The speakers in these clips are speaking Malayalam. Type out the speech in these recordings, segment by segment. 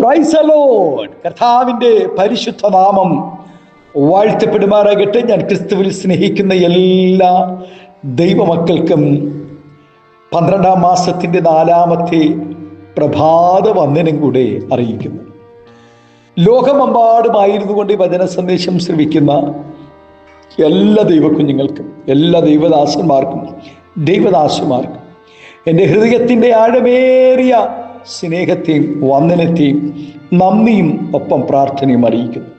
Praise the Lord. കർത്താവിൻ്റെ പരിശുദ്ധ നാമം വാഴ്ത്തപ്പെടുമാറാകട്ടെ. ഞാൻ ക്രിസ്തുവിൽ സ്നേഹിക്കുന്ന എല്ലാ ദൈവമക്കൾക്കും 12-ാം മാസത്തിൻ്റെ 4-ാമത്തെ പ്രഭാത വന്ദനം കൂടെ അറിയിക്കുന്നു. ലോകമെമ്പാടുമായിരുന്നു കൊണ്ട് ഈ വചന സന്ദേശം ശ്രവിക്കുന്ന എല്ലാ ദൈവക്കുഞ്ഞുങ്ങൾക്കും, എല്ലാ ദൈവദാസന്മാർക്കും, ദൈവദാസിമാർക്കും എൻ്റെ ഹൃദയത്തിൻ്റെ ആഴമേറിയ സ്നേഹത്തെയും വന്ദനത്തെയും നന്ദിയും ഒപ്പം പ്രാർത്ഥനയും അറിയിക്കുന്നു.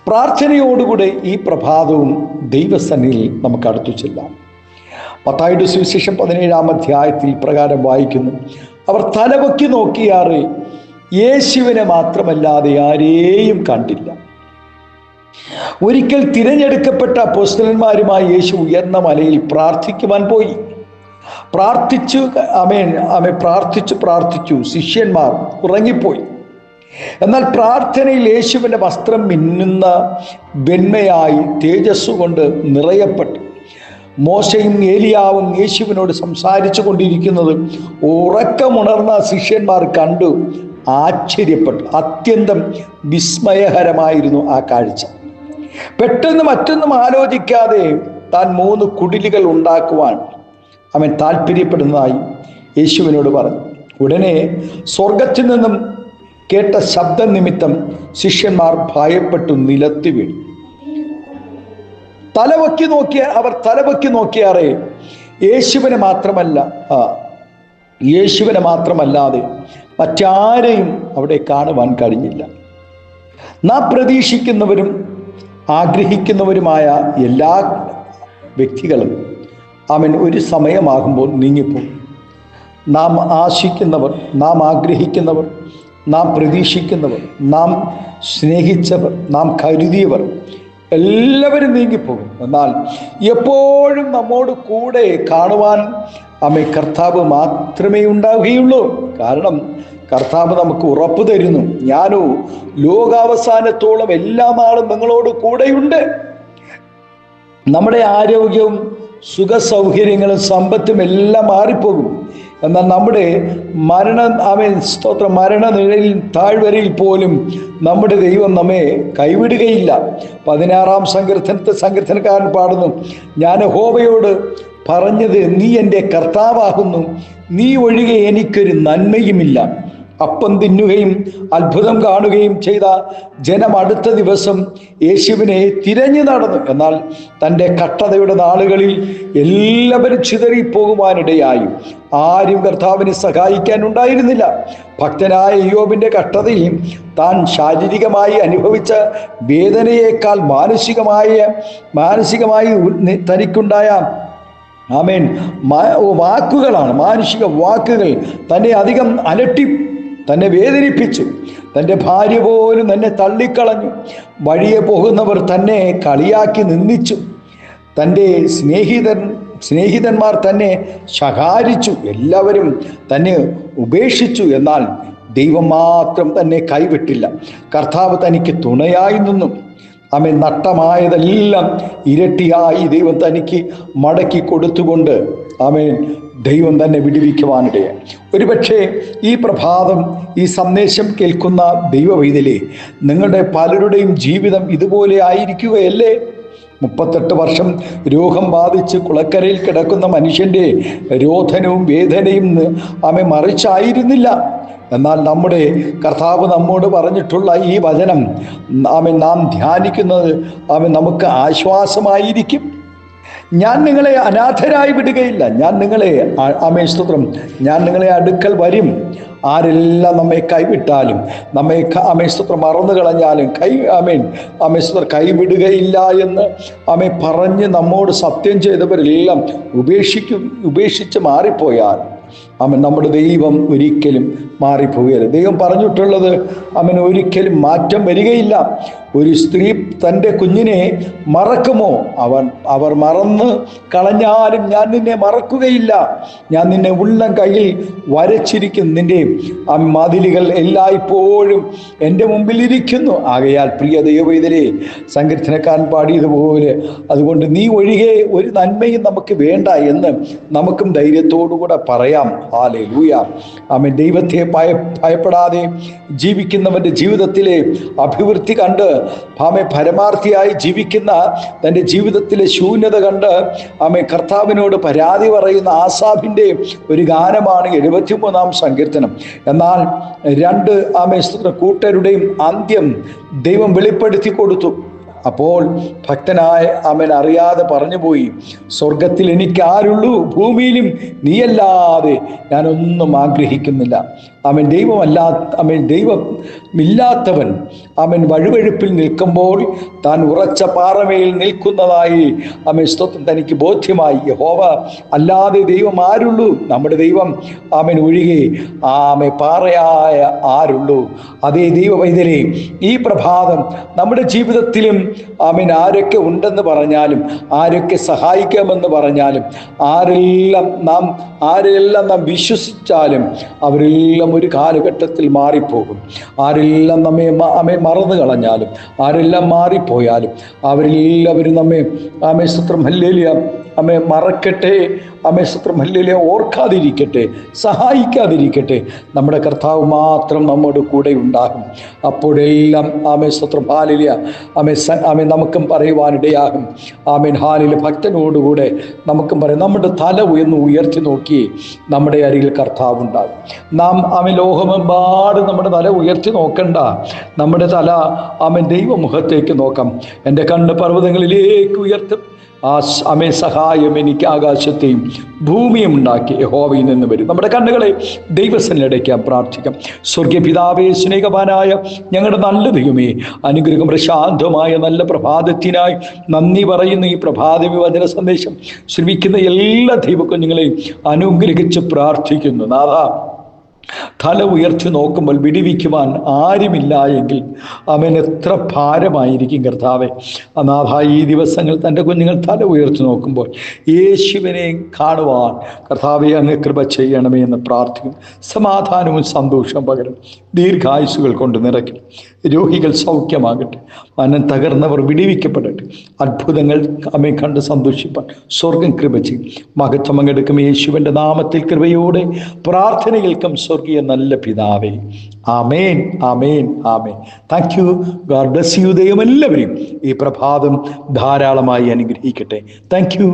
പ്രാർത്ഥനയോടുകൂടെ ഈ പ്രഭാതവും ദൈവസന്നിധിയിൽ നമുക്ക് അടുത്തു ചെല്ലാം. മത്തായിയുടെ സുവിശേഷം 17-ാം അധ്യായത്തിൽ പ്രകാരം വായിക്കുന്നു, അവർ തലപൊക്കി നോക്കിയാറ് യേശുവിനെ മാത്രമല്ലാതെ ആരെയും കണ്ടില്ല. ഒരിക്കൽ തിരഞ്ഞെടുക്കപ്പെട്ട അപ്പോസ്തലന്മാരുമായി യേശു ഉയർന്ന മലയിൽ പ്രാർത്ഥിക്കുവാൻ പോയി. പ്രാർത്ഥിച്ചു ശിഷ്യന്മാർ ഉറങ്ങിപ്പോയി. എന്നാൽ പ്രാർത്ഥനയിൽ യേശുവിൻ്റെ വസ്ത്രം മിന്നുന്ന വെണ്മയായി തേജസ്സു കൊണ്ട് നിറയപ്പെട്ടു. മോശയും ഏലിയാവും യേശുവിനോട് സംസാരിച്ചു കൊണ്ടിരിക്കുന്നത് ഉറക്കമുണർന്ന ശിഷ്യന്മാർ കണ്ടു ആശ്ചര്യപ്പെട്ടു. അത്യന്തം വിസ്മയകരമായിരുന്നു ആ കാഴ്ച. പെട്ടെന്ന് മറ്റൊന്നും ആലോചിക്കാതെ താൻ 3 കുടിലുകൾ ഉണ്ടാക്കുവാൻ അവൻ താല്പര്യപ്പെടുന്നതായി യേശുവിനോട് പറഞ്ഞു. ഉടനെ സ്വർഗത്തിൽ നിന്നും കേട്ട ശബ്ദം നിമിത്തം ശിഷ്യന്മാർ ഭയപ്പെട്ടു നിലത്ത് വീണു. അവർ തലപൊക്കി നോക്കിയാറേ യേശുവിനെ മാത്രമല്ലാതെ മറ്റാരെയും അവിടെ കാണുവാൻ കഴിഞ്ഞില്ല. നാം പ്രതീക്ഷിക്കുന്നവരും ആഗ്രഹിക്കുന്നവരുമായ എല്ലാ വ്യക്തികളും ഒരു സമയമാകുമ്പോൾ നീങ്ങിപ്പോകും. നാം ആശിക്കുന്നവർ, നാം ആഗ്രഹിക്കുന്നവർ, നാം പ്രതീക്ഷിക്കുന്നവർ, നാം സ്നേഹിച്ചവർ, നാം കരുതിയവർ എല്ലാവരും നീങ്ങിപ്പോകും. എന്നാൽ എപ്പോഴും നമ്മോട് കൂടെ കാണുവാൻ കർത്താവ് മാത്രമേ ഉണ്ടാവുകയുള്ളൂ. കാരണം കർത്താവ് നമുക്ക് ഉറപ്പ് തരുന്നു, ഞാനോ ലോകാവസാനത്തോളം എല്ലാ നാളും നിങ്ങളോട് കൂടെയുണ്ട്. നമ്മുടെ ആരോഗ്യവും സുഖസൗകര്യങ്ങളും സമ്പത്തും എല്ലാം മാറിപ്പോകും. എന്നാൽ നമ്മുടെ മരണനിഴലിൽ താഴ്വരയിൽ പോലും നമ്മുടെ ദൈവം നമ്മെ കൈവിടുകയില്ല. 16-ാം സങ്കീർത്തനക്കാരൻ പാടുന്നു, ഞാൻ യഹോവയോട് പറഞ്ഞത്, നീ എൻ്റെ കർത്താവാകുന്നു, നീ ഒഴികെ എനിക്കൊരു നന്മയുമില്ല. അപ്പം തിന്നുകയും അത്ഭുതം കാണുകയും ചെയ്ത ജനം അടുത്ത ദിവസം യേശുവിനെ തിരഞ്ഞു നടന്നു. എന്നാൽ തൻ്റെ കഷ്ടതയുടെ നാളുകളിൽ എല്ലാവരും ചിതറിപ്പോകുവാനിടയായി. ആരും കർത്താവിനെ സഹായിക്കാൻ ഉണ്ടായിരുന്നില്ല. ഭക്തനായ ഇയ്യോബിൻ്റെ കഷ്ടതയും താൻ ശാരീരികമായി അനുഭവിച്ച വേദനയേക്കാൾ മാനസികമായി തനിക്കുണ്ടായ വാക്കുകളാണ്, മാനുഷിക വാക്കുകൾ തന്നെ അധികം തന്നെ വേദനിപ്പിച്ചു. തൻ്റെ ഭാര്യ പോലും തന്നെ തള്ളിക്കളഞ്ഞു. വഴിയെ പോകുന്നവർ തന്നെ കളിയാക്കി നിന്ദിച്ചു. തൻ്റെ സ്നേഹിതന്മാർ തന്നെ ശകാരിച്ചു. എല്ലാവരും തന്നെ ഉപേക്ഷിച്ചു. എന്നാൽ ദൈവം മാത്രം തന്നെ കൈവിട്ടില്ല. കർത്താവ് തനിക്ക് തുണയായി നിന്നു. നഷ്ടമായതെല്ലാം ഇരട്ടിയായി ദൈവം തനിക്ക് മടക്കി കൊടുത്തുകൊണ്ട് ദൈവം തന്നെ വിടുവിക്കുവാനിടയായി. ഒരുപക്ഷെ ഈ പ്രഭാതം ഈ സന്ദേശം കേൾക്കുന്ന ദൈവവൈതലേ, നിങ്ങളുടെ പലരുടെയും ജീവിതം ഇതുപോലെ ആയിരിക്കുകയല്ലേ? 38 വർഷം രോഗം ബാധിച്ച് കുളക്കരയിൽ കിടക്കുന്ന മനുഷ്യൻ്റെ രോധനവും വേദനയും മറിച്ചായിരുന്നില്ല. എന്നാൽ നമ്മുടെ കർത്താവ് നമ്മോട് പറഞ്ഞിട്ടുള്ള ഈ വചനം നാം ധ്യാനിക്കുന്നത് നമുക്ക് ആശ്വാസമായിരിക്കും. ഞാൻ നിങ്ങളെ അനാഥരായി വിടുകയില്ല, ഞാൻ നിങ്ങളെ അടുക്കൽ വരും. ആരെല്ലാം നമ്മെ കൈവിട്ടാലും, നമ്മെ മറന്നു കളഞ്ഞാലും കൈവിടുകയില്ല എന്ന് പറഞ്ഞ് നമ്മോട് സത്യം ചെയ്തവരെല്ലാം ഉപേക്ഷിച്ച് മാറിപ്പോയാൽ നമ്മുടെ ദൈവം ഒരിക്കലും മാറിപ്പോകരുത്. ദൈവം പറഞ്ഞിട്ടുള്ളത് ഒരിക്കലും മാറ്റം വരികയില്ല. ഒരു സ്ത്രീ തൻ്റെ കുഞ്ഞിനെ മറക്കുമോ? അവർ മറന്ന് കളഞ്ഞാലും ഞാൻ നിന്നെ മറക്കുകയില്ല. ഞാൻ നിന്നെ ഉള്ളം കയ്യിൽ വരച്ചിരിക്കുന്നു. നിന്റെ മതിലുകൾ എല്ലായ്പ്പോഴും എൻ്റെ മുമ്പിൽ ഇരിക്കുന്നു. ആകയാൽ പ്രിയ ദൈവവൈതലേ, സങ്കീർത്തനക്കാരൻ പാടിയതുപോലെ, അതുകൊണ്ട് നീ ഒഴികെ ഒരു നന്മയും നമുക്ക് വേണ്ട എന്ന് നമുക്കും ധൈര്യത്തോടുകൂടെ പറയാം. പറയാം. ഹല്ലേലൂയ. ആമേൻ. ദൈവത്തെ ഭയപ്പെടാതെ ജീവിക്കുന്നവൻ്റെ ജീവിതത്തിലെ അഭിവൃദ്ധി കണ്ട് പരമാർത്ഥിയായി ജീവിക്കുന്ന തൻ്റെ ജീവിതത്തിലെ ശൂന്യത കണ്ട് കർത്താവിനോട് പരാതി പറയുന്ന ആസാഫിൻ്റെ ഒരു ഗാനമാണ് 73-ാം സങ്കീർത്തനം. എന്നാൽ രണ്ട് കൂട്ടരുടെയും അന്ത്യം ദൈവം വെളിപ്പെടുത്തി കൊടുത്തു. അപ്പോൾ ഭക്തനായ അറിയാതെ പറഞ്ഞുപോയി, സ്വർഗത്തിൽ എനിക്ക് ആരുള്ളൂ, ഭൂമിയിലും നീയല്ലാതെ ഞാനൊന്നും ആഗ്രഹിക്കുന്നില്ല. ദൈവമില്ലാത്തവൻ വഴുവഴുപ്പിൽ നിൽക്കുമ്പോൾ താൻ ഉറച്ച പാറമേൽ നിൽക്കുന്നതായി സ്തോത്രം തനിക്ക് ബോധ്യമായി. യഹോവ അല്ലാതെ ദൈവം ആരുള്ളൂ? നമ്മുടെ ദൈവം ഒഴികെ പാറയായ ആരുള്ളൂ? അതേ ദൈവ പൈതലേ, ഈ പ്രഭാതം നമ്മുടെ ജീവിതത്തിലും ആരൊക്കെ ഉണ്ടെന്ന് പറഞ്ഞാലും, ആരൊക്കെ സഹായിക്കാമെന്ന് പറഞ്ഞാലും, ആരെല്ലാം നാം വിശ്വസിച്ചാലും അവരെല്ലാം ഒരു കാലഘട്ടത്തിൽ മാറിപ്പോകും. ആരെല്ലാം നമ്മെ മറന്നു കളഞ്ഞാലും, ആരെല്ലാം മാറിപ്പോയാലും, അവരെല്ലാവരും നമ്മെ സ്തോത്രം ഹല്ലേലൂയ മറക്കട്ടെ, സ്തോത്രം ഹല്ലേലൂയ ഓർക്കാതിരിക്കട്ടെ, സഹായിക്കാതിരിക്കട്ടെ. നമ്മുടെ കർത്താവ് മാത്രം നമ്മോട് കൂടെ ഉണ്ടാകും. അപ്പോഴെല്ലാം സ്തോത്രം ഹല്ലേലൂയ നമുക്കും പറയുവാനിടയാകും. ഹല്ലേലൂയ. ഭക്തനോടുകൂടെ നമുക്കും പറയാം, നമ്മുടെ തല ഉയർത്തി നോക്കി നമ്മുടെ അരികിൽ കർത്താവ് ഉണ്ടാകും. നാം ലോകമെമ്പാടും നമ്മുടെ തല ഉയർത്തി നോക്കണ്ട, നമ്മുടെ തല ദൈവമുഖത്തേക്ക് നോക്കാം. എൻ്റെ കണ്ണ് പർവ്വതങ്ങളിലേക്ക് ഉയർത്തും, സഹായം എനിക്ക് ആകാശത്തെയും ഭൂമിയും ഉണ്ടാക്കി യഹോവയിൽ നിന്ന് വരും. നമ്മുടെ കണ്ണുകളെ ദൈവസന്നിധിയിലേക്ക് പ്രാർത്ഥിക്കാം. സ്വർഗീയ പിതാവേ, സ്നേഹവാനായ ഞങ്ങളുടെ നല്ല ദൈവമേ, അനുഗ്രഹം പ്രശാന്തമായ നല്ല പ്രഭാതത്തിനായി നന്ദി പറയുന്ന ഈ പ്രഭാത വിവചന സന്ദേശം ശ്രമിക്കുന്ന എല്ലാ ദൈവകുഞ്ഞുങ്ങളെയും അനുഗ്രഹിച്ച് പ്രാർത്ഥിക്കുന്നു. നാഥാ, തല ഉയർത്തി നോക്കുമ്പോൾ വിടുവിക്കുവാൻ ആരുമില്ല എങ്കിൽ എത്ര ഭാരമായിരിക്കും കർത്താവെ. നാഥ, ഈ ദിവസങ്ങൾ തൻ്റെ കുഞ്ഞുങ്ങൾ തല ഉയർത്തി നോക്കുമ്പോൾ യേശുവിനെ കാണുവാൻ കർത്താവെ അങ്ങ് കൃപ ചെയ്യണമേ എന്ന് പ്രാർത്ഥിക്കുന്നു. സമാധാനവും സന്തോഷവും പകരും, ദീർഘായുസ്സുകൾ കൊണ്ട് നിറയ്ക്കും, രോഗികൾ സൗഖ്യമാകട്ടെ, മനം തകർന്നവർ വിടുവിക്കപ്പെടട്ടെ, അത്ഭുതങ്ങൾ കണ്ട് സന്തോഷിപ്പാൻ സ്വർഗം കൃപ ചെയ്യും. മഹത്വം പങ്കെടുക്കും യേശുവിൻ്റെ നാമത്തിൽ കൃപയോടെ പ്രാർത്ഥന കേൾക്കും സ്വർഗീയ നല്ല പിതാവേ. ആമേൻ, ആമേൻ, ആമേൻ. Thank you. God bless you. ദൈവം എല്ലാവരെയും ഈ പ്രഭാതം ധാരാളമായി അനുഗ്രഹിക്കട്ടെ. Thank U.